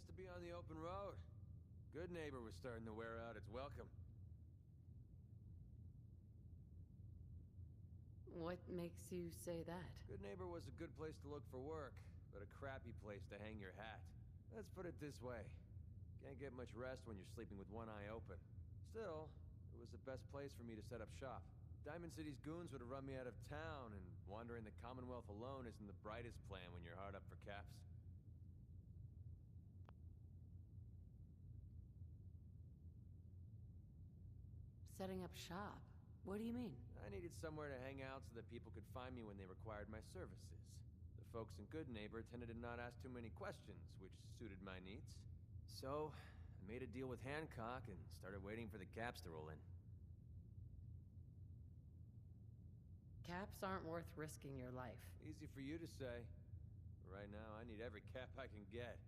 Nice to be on the open road. Good Neighbor was starting to wear out its welcome. What makes you say that? Good Neighbor was a good place to look for work, but a crappy place to hang your hat. Let's put it this way. Can't get much rest when you're sleeping with one eye open. Still, it was the best place for me to set up shop. Diamond City's goons would have run me out of town, and wandering the Commonwealth alone isn't the brightest plan when you're hard up for caps. Setting up shop? What do you mean? I needed somewhere to hang out so that people could find me when they required my services. The folks in Good Neighbor tended to not ask too many questions, which suited my needs. So, I made a deal with Hancock and started waiting for the caps to roll in. Caps aren't worth risking your life. Easy for you to say. But right now, I need every cap I can get.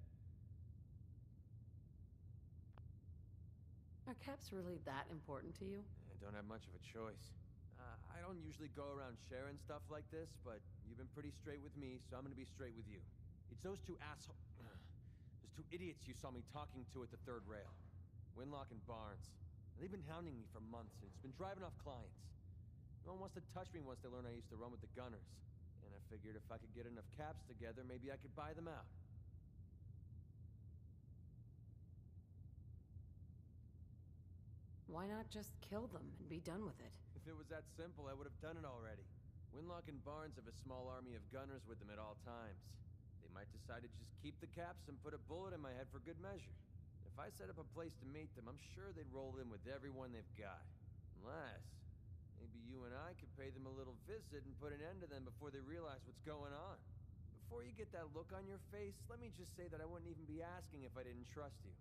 Are caps really that important to you? I don't have much of a choice. I don't usually go around sharing stuff like this, but you've been pretty straight with me, so I'm gonna be straight with you. It's those two those two idiots you saw me talking to at the third rail. Winlock and Barnes. They've been hounding me for months, and it's been driving off clients. No one wants to touch me once they learn I used to run with the Gunners. And I figured if I could get enough caps together, maybe I could buy them out. Why not just kill them and be done with it? If it was that simple, I would have done it already. Winlock and Barnes have a small army of gunners with them at all times. They might decide to just keep the caps and put a bullet in my head for good measure. If I set up a place to meet them, I'm sure they'd roll in with everyone they've got. Unless, maybe you and I could pay them a little visit and put an end to them before they realize what's going on. Before you get that look on your face, let me just say that I wouldn't even be asking if I didn't trust you.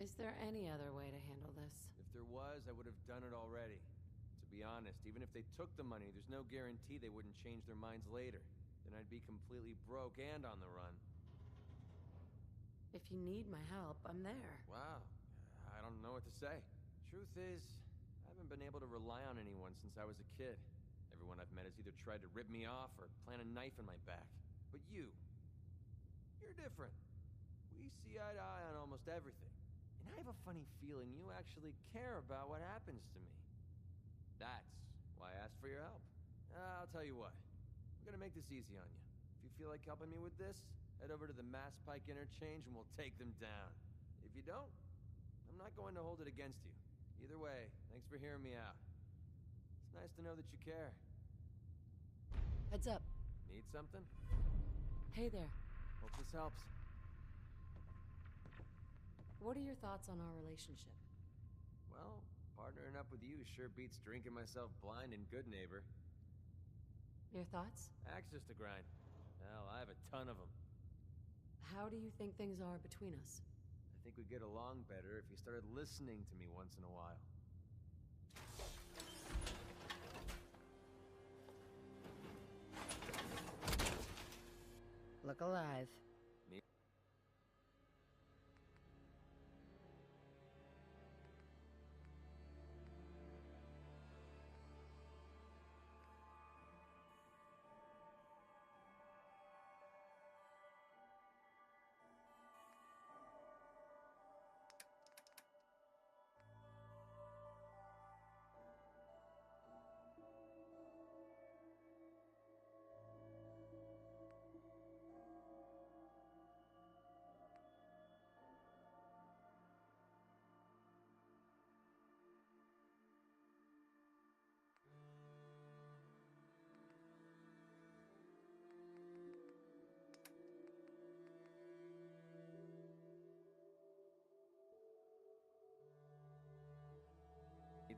Is there any other way to handle this? If there was, I would have done it already. To be honest, even if they took the money, there's no guarantee they wouldn't change their minds later. Then I'd be completely broke and on the run. If you need my help, I'm there. Wow, I don't know what to say. Truth is, I haven't been able to rely on anyone since I was a kid. Everyone I've met has either tried to rip me off or plant a knife in my back. But you're different. We see eye to eye on almost everything. And I have a funny feeling you actually care about what happens to me. That's why I asked for your help. I'll tell you what. I'm gonna make this easy on you. If you feel like helping me with this, head over to the Mass Pike interchange and we'll take them down. If you don't, I'm not going to hold it against you. Either way, thanks for hearing me out. It's nice to know that you care. Heads up. Need something? Hey there. Hope this helps. What are your thoughts on our relationship? Well, partnering up with you sure beats drinking myself blind in Good Neighbor. Your thoughts? Axes to grind. Hell, I have a ton of them. How do you think things are between us? I think we'd get along better if you started listening to me once in a while. Look alive. Need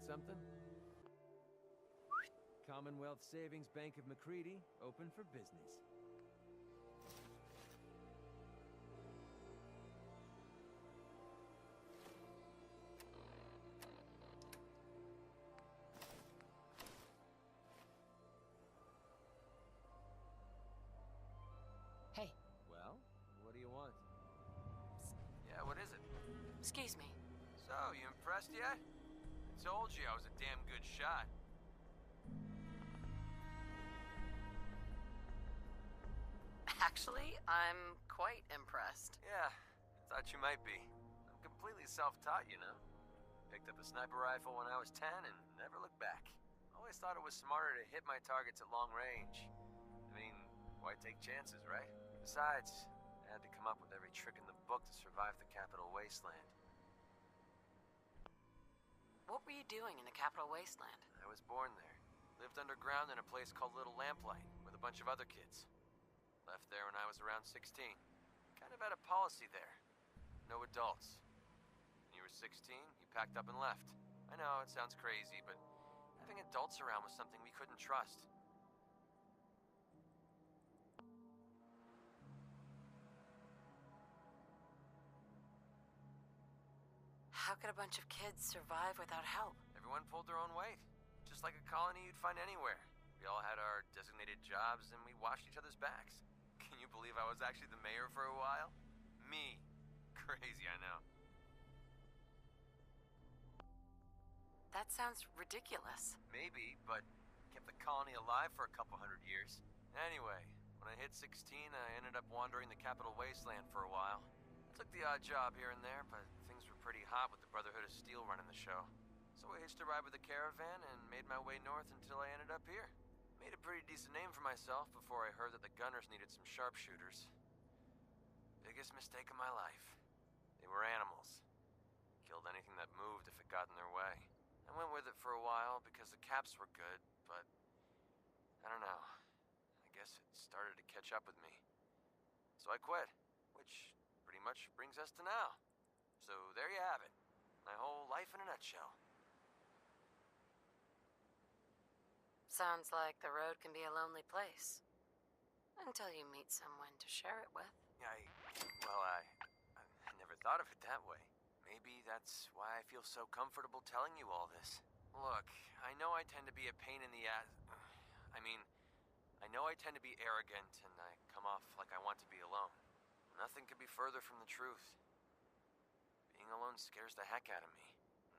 something? Commonwealth Savings Bank of McCready, open for business. Hey. Well, what do you want? Yeah, what is it? Excuse me. So, you impressed yet? I told you I was a damn good shot. Actually, I'm quite impressed. Yeah, thought you might be. I'm completely self-taught, you know. Picked up a sniper rifle when I was 10 and never looked back. Always thought it was smarter to hit my targets at long range. I mean, why take chances, right? Besides, I had to come up with every trick in the book to survive the Capital Wasteland. What were you doing in the Capital Wasteland? I was born there. Lived underground in a place called Little Lamplight with a bunch of other kids. Left there when I was around 16. Kind of had a policy there. No adults. When you were 16, you packed up and left. I know, it sounds crazy, but having adults around was something we couldn't trust. How could a bunch of kids survive without help? Everyone pulled their own weight. Just like a colony you'd find anywhere. We all had our designated jobs and we watched each other's backs. Can you believe I was actually the mayor for a while? Me. Crazy, I know. That sounds ridiculous. Maybe, but kept the colony alive for a couple hundred years. Anyway, when I hit 16, I ended up wandering the Capital Wasteland for a while. Took the odd job here and there, but things were pretty hot with the Brotherhood of Steel running the show. So I hitched a ride with a caravan and made my way north until I ended up here. Made a pretty decent name for myself before I heard that the gunners needed some sharpshooters. Biggest mistake of my life. They were animals. Killed anything that moved if it got in their way. I went with it for a while because the caps were good, but I don't know. I guess it started to catch up with me. So I quit, which pretty much brings us to now. So there you have it. My whole life in a nutshell. Sounds like the road can be a lonely place. Until you meet someone to share it with. I never thought of it that way. Maybe that's why I feel so comfortable telling you all this. Look, I know I tend to be a pain in the ass. I know I tend to be arrogant and I come off like I want to be alone. Nothing could be further from the truth. Being alone scares the heck out of me.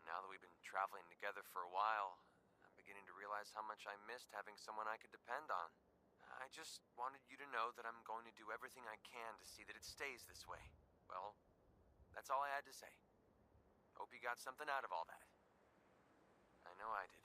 Now that we've been traveling together for a while, I'm beginning to realize how much I missed having someone I could depend on. I just wanted you to know that I'm going to do everything I can to see that it stays this way. Well, that's all I had to say. Hope you got something out of all that. I know I did.